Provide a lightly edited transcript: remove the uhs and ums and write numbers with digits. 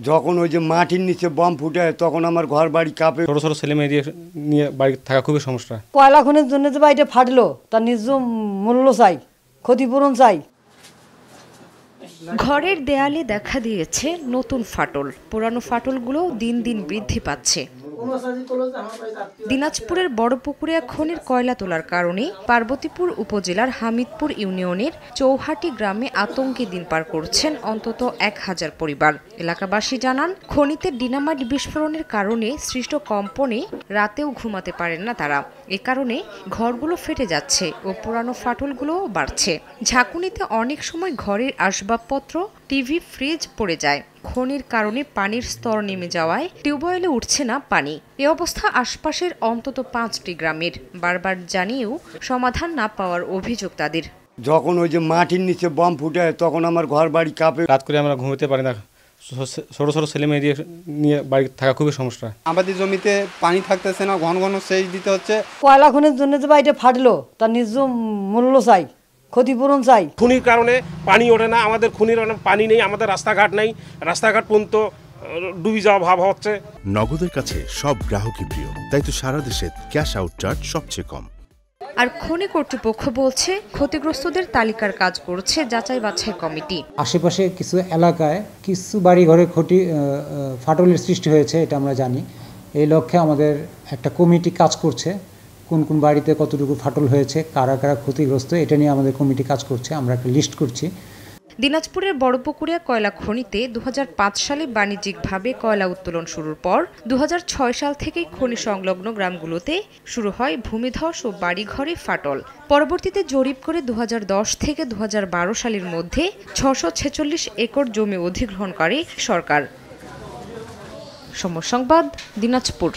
যখন ওই যে মাটির নিচে বম ফুটে তখন আমার ঘর বাড়ি কাঁপে। ছোট ছোট ছেলে মেয়ে নিয়ে বাড়ি থাকা খুবই সমস্যা। কয়লা খনির জন্য যে বাড়িটা ফাটলো তার ন্যায্য মূল্য চাই, ক্ষতিপূরণ চাই। ঘরের দেয়ালে দেখা দিয়েছে নতুন ফাটল, পুরানো ফাটলগুলো দিন দিন বৃদ্ধি পাচ্ছে। দিনাজপুরের বড়পুকুরিয়া খনির কয়লা তোলার কারণে পার্বতীপুর উপজেলার হামিদপুর ইউনিয়নের চৌহাটি গ্রামে আতঙ্কে দিন পার করছেন অন্তত 1000 পরিবার। এলাকাবাসী জানান, খনিতে ডিনামাইট বিস্ফোরণের কারণে সৃষ্ট কম্পনে রাতেও ঘুমাতে পারেন না তারা। এ কারণে ঘরগুলো ফেটে যাচ্ছে ও পুরানো ফাটলগুলোও বাড়ছে। ঝাঁকুনিতে অনেক সময় ঘরের আসবাবপত্র, টিভি, ফ্রিজ পড়ে যায়। খনির কারণে পানির স্তর নেমে যাওয়ায় টিউবওয়েলে উঠছে না পানি। এ অবস্থা আশপাশের অন্তত 5টি গ্রামের। বারবার জানিয়েও সমাধান না পাওয়ার অভিযোগ তাদের। যখন ওই যে মাটির নিচে বম ফুটে তখন আমার ঘর বাড়ি কাঁপে। রাত করে আমরা ঘুমোতে পারি না। ছোট ছোট ছেলে মেয়ে নিয়ে বাড়ি থাকা খুবই সমস্যা। আমাদের জমিতে পানি থাকতেছে না, ঘন ঘন সেচ দিতে হচ্ছে। কয়লা খনির জন্য যে বাড়িটা ফাটলো তার ন্যায্য মূল্য চাই, ক্ষতিপূরণ চাই। খনির কারণে পানি ওঠে না, আমাদের খনির পানি নেই, আমাদের রাস্তাঘাট নেই, রাস্তাঘাট পর্যন্ত ডুবে যাওয়া ভাব হচ্ছে। নগদের কাছে সব গ্রাহকই প্রিয়, তাই তো সারা দেশে ক্যাশ আউট চার্জ সবচেয়ে কম। আর খনি কর্তৃপক্ষ বলছে, ক্ষতিগ্রস্তদের তালিকার কাজ করছে যাচাই বাছাই কমিটি। আশেপাশে কিছু এলাকায় কিছু বাড়িঘরে ফাটলের সৃষ্টি হয়েছে, এটা আমরা জানি। এই লক্ষ্যে আমাদের একটা কমিটি কাজ করছে। কোন কোন বাড়িতে কতটুকু ফাটল হয়েছে, কারা কারা ক্ষতিগ্রস্ত, এটা নিয়ে আমাদের কমিটি কাজ করছে। আমরা একটা লিস্ট করছি। দিনাজপুরের বড়পুকুরিয়া কয়লা খনিতে 2005 সালে বাণিজ্যিকভাবে কয়লা উত্তোলন শুরুর পর 2006 সাল থেকেই খনি সংলগ্ন গ্রামগুলোতে শুরু হয় ভূমিধস ও বাড়িঘরে ফাটল। পরবর্তীতে জরিপ করে 2010 থেকে 2012 সালের মধ্যে 646 একর জমি অধিগ্রহণ করে সরকার। সময় সংবাদ, দিনাজপুর।